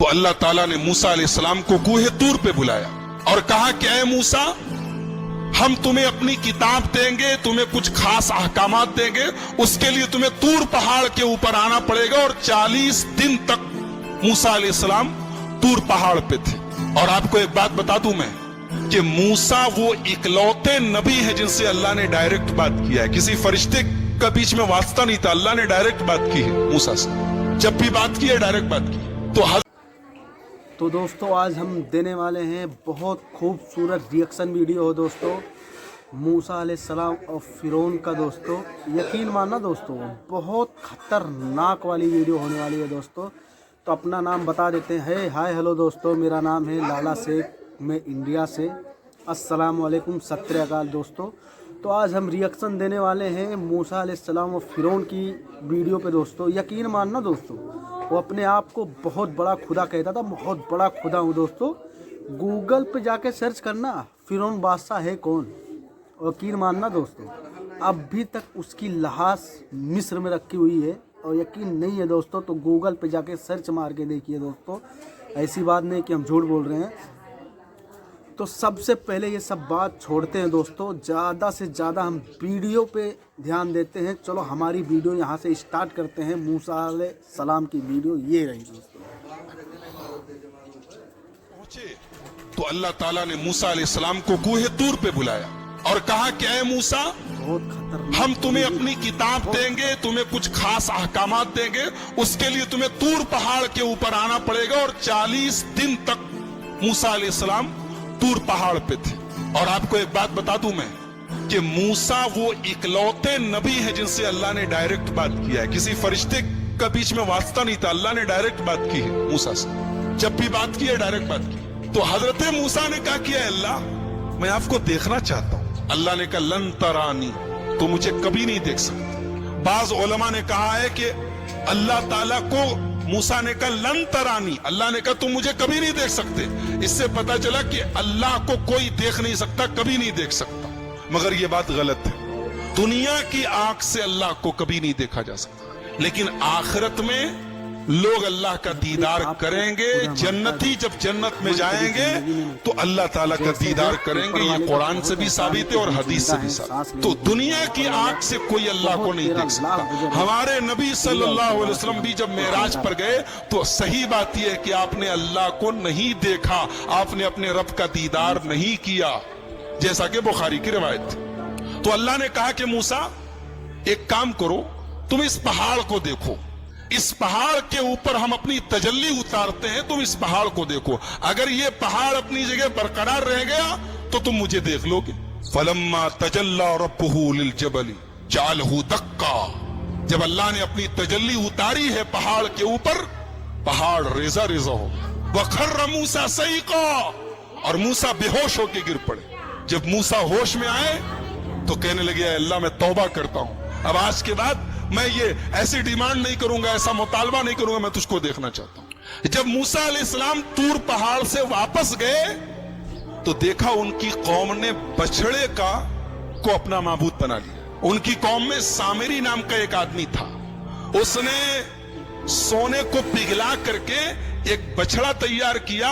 अल्लाह ताला ने मूसा अलैहिस्सलाम को कूहे तूर पे बुलाया और कहा कि ऐ मूसा, हम तुम्हें अपनी किताब देंगे, तुम्हें कुछ खास अहकामात देंगे, उसके लिए तुम्हें तूर पहाड़ के ऊपर आना पड़ेगा। और 40 दिन तक मूसा अलैहिस्सलाम तूर पहाड़ पे थे। और आपको एक बात बता दूं मैं कि मूसा वो इकलौते नबी है जिनसे अल्लाह ने डायरेक्ट बात किया है। किसी फरिश्ते का बीच में वास्ता नहीं था, अल्लाह ने डायरेक्ट बात की है मूसा से। जब भी बात की है डायरेक्ट बात की। तो दोस्तों आज हम देने वाले हैं बहुत खूबसूरत रिएक्शन वीडियो हो दोस्तों, मूसा अलैहिस्सलाम और फिरौन का। दोस्तों यकीन मानना दोस्तों बहुत खतरनाक वाली वीडियो होने वाली है दोस्तों। तो अपना नाम बता देते हैं। हाय हेलो दोस्तों, मेरा नाम है लाला शेख, मैं इंडिया से। अस्सलाम वालेकुम, सत श्री अकाल दोस्तों। तो आज हम रिएक्शन देने वाले हैं मूसा अलैहिस्सलाम और फिरौन की वीडियो पे दोस्तों। यकीन मानना दोस्तों वो अपने आप को बहुत बड़ा खुदा कहता था, बहुत बड़ा खुदा हूँ दोस्तों। गूगल पे जाके सर्च करना फिरौन बादशाह है कौन, और यकीन मानना दोस्तों अभी तक उसकी लाश मिस्र में रखी हुई है। और यकीन नहीं है दोस्तों तो गूगल पे जाके सर्च मार के देखिए दोस्तों, ऐसी बात नहीं कि हम झूठ बोल रहे हैं। तो सबसे पहले ये सब बात छोड़ते हैं दोस्तों, ज़्यादा से ज़्यादा हम वीडियो पे ध्यान देते हैं। चलो हमारी वीडियो यहाँ से स्टार्ट करते हैं। मूसा अलैहिस्सलाम की वीडियो ये रही दोस्तों। पहुंचे तो अल्लाह ताला ने मूसा अलैहिस्सलाम को कूहे तूर पे बुलाया और कहा कि ऐ मूसा, बहुत खतरनाक, हम तुम्हें अपनी किताब देंगे, तुम्हें कुछ खास अहकामात देंगे, उसके लिए तुम्हें तूर पहाड़ के ऊपर आना पड़ेगा। और 40 दिन तक मूसा अलैहिस्सलाम तूर पहाड़ पे थे। और आपको एक बात बता दूं मैं कि मूसा वो इकलौते नबी है जिनसे अल्लाह ने डायरेक्ट बात किया है। किसी फरिश्ते का बीच में वास्ता नहीं था, अल्लाह ने डायरेक्ट बात की है मूसा से। जब भी बात की है डायरेक्ट बात की। तो हजरत मूसा ने कहा कि अल्लाह मैं आपको देखना चाहता हूं। अल्लाह ने कहा लन तरानी, तो मुझे कभी नहीं देख सकते। बाज उलमा ने कहा है कि अल्लाह ताला को मूसा ने कहा लन तरानी, अल्लाह ने कहा तुम मुझे कभी नहीं देख सकते। इससे पता चला कि अल्लाह को कोई देख नहीं सकता, कभी नहीं देख सकता। मगर ये बात गलत है। दुनिया की आंख से अल्लाह को कभी नहीं देखा जा सकता, लेकिन आखिरत में लोग अल्लाह का दीदार करेंगे। जन्नती जब जन्नत में जाएंगे तो अल्लाह ताला का दीदार करेंगे। ये कुरान से भी साबित है और हदीस से भी साबित। तो दुनिया की आंख से कोई अल्लाह को नहीं देख सकता। हमारे नबी सल्लल्लाहु अलैहि वसल्लम भी जब मेराज पर गए तो सही बात यह है कि आपने अल्लाह को नहीं देखा, आपने अपने रब का दीदार नहीं किया, जैसा कि बुखारी की रिवायत थी। तो अल्लाह ने कहा कि मूसा एक काम करो, तुम इस पहाड़ को देखो, इस पहाड़ के ऊपर हम अपनी तजल्ली उतारते हैं, तुम इस पहाड़ को देखो। अगर ये पहाड़ अपनी जगह बरकरार रह गया तो तुम मुझे देख लोगे। फलम्मा तजल्ला रब्बुहु लिलजबली जअलहु दक्का, जब अल्लाह ने अपनी तजल्ली उतारी है पहाड़ के ऊपर, पहाड़ रेजा रेजा हो। वखर्र मूसा सईका, और मूसा बेहोश होके गिर पड़े। जब मूसा होश में आए तो कहने लगे अल्लाह मैं तौबा करता हूं, अब आज के बाद मैं ये ऐसी डिमांड नहीं करूंगा, ऐसा मुतालबा नहीं करूंगा, मैं तुझको देखना चाहता हूं। जब मूसा अलैहिस्सलाम तूर पहाड़ से वापस गए तो देखा उनकी कौम ने बछड़े को अपना माबूद बना लिया। उनकी कौम में सामिरी नाम का एक आदमी था, उसने सोने को पिघला करके एक बछड़ा तैयार किया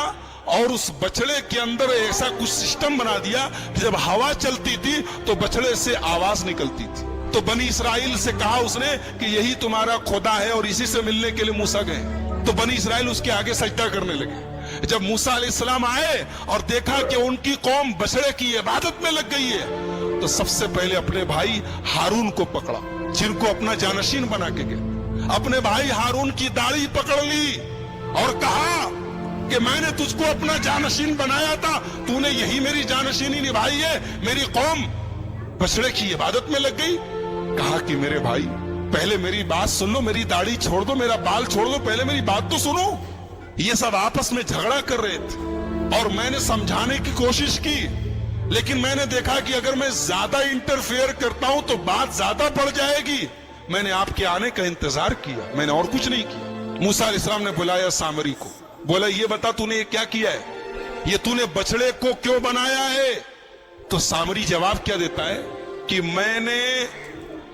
और उस बछड़े के अंदर ऐसा कुछ सिस्टम बना दिया कि जब हवा चलती थी तो बछड़े से आवाज निकलती थी। तो बनी इसराइल से कहा उसने कि यही तुम्हारा खुदा है, और इसी से मिलने के लिए मूसा गए। तो बनी इसराइल उसके आगे सजदा करने लगे। जब मूसा अलैहिस्सलाम आए और देखा कि उनकी कौम बछड़े की इबादत में लग गई है, तो सबसे पहले अपने भाई हारून को पकड़ा, जिनको अपना जानशीन बना के गए। अपने भाई हारून की दाढ़ी पकड़ ली और कहा कि मैंने तुझको अपना जानशीन बनाया था, तूने यही मेरी जानशीनी निभाई है, मेरी कौम बछड़े की इबादत में लग गई। कहा कि मेरे भाई पहले मेरी बात सुन लो, मेरी दाढ़ी छोड़ दो, मेरा बाल छोड़ दो, पहले मेरी बात तो सुनो। ये सब आपस में झगड़ा कर रहे थे और मैंने समझाने की कोशिश की, लेकिन मैंने देखा कि अगर मैं ज्यादा इंटरफेयर करता हूं तो बात ज्यादा बढ़ जाएगी। मैंने आपके आने का इंतजार किया, मैंने और कुछ नहीं किया। मूसा अलैहिस्सलाम ने बुलाया सामरी को, बोला ये बता तूने ये क्या किया है, ये तूने बछड़े को क्यों बनाया है? तो सामरी जवाब क्या देता है कि मैंने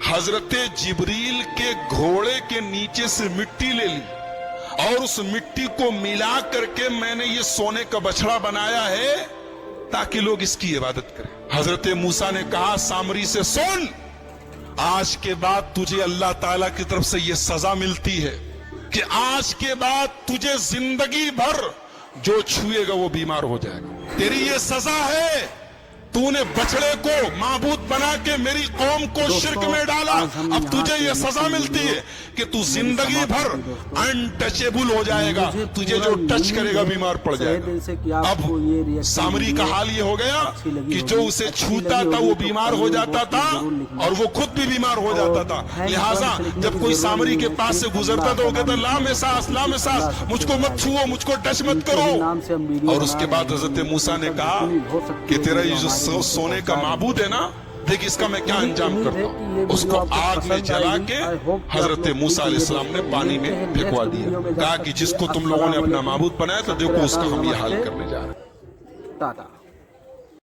हजरत जिब्रील के घोड़े के नीचे से मिट्टी ले ली اور اس مٹی کو ملا کر کے میں نے یہ سونے کا بچڑا بنایا ہے تاکہ لوگ اس کی عبادت کریں. حضرت موسیٰ نے کہا سامری سے سن, آج کے بعد تجھے اللہ تعالیٰ کی طرف سے یہ سزا ملتی ہے کہ آج کے بعد تجھے زندگی بھر جو چھوئے گا وہ بیمار ہو جائے گا. تیری یہ سزا ہے, تو نے بچڑے کو معبود بنا کے میری قوم کو شرک میں ڈالا, اب تجھے یہ سزا ملتی ہے کہ تو زندگی بھر انٹچیبل ہو جائے گا, تجھے جو ٹچ کرے گا بیمار پڑ جائے گا. اب سامری کا حال یہ ہو گیا کہ جو اسے چھوتا تھا وہ بیمار ہو جاتا تھا اور وہ خود بھی بیمار ہو جاتا تھا. لہٰذا جب کوئی سامری کے پاس سے گزرتا تو وہ کہتا لا مساس لا مساس, مجھ کو مت چھوؤ, مجھ کو ٹچ مت کرو. اور اس کے بعد حضرت موسیٰ نے کہا کہ تیرا یہ جو سونے کا معبود ہے نا, دیکھ اس کا میں کیا انجام کرتا ہوں. اس کو آگ میں جلا کے حضرت موسیٰ علیہ السلام نے پانی میں پھینکوا دیا. کہا کہ جس کو تم لوگوں نے اپنا معبود بنایا تو دیکھو اس کا ہم یہ حال کرنے جا رہے ہیں. ٹاٹا.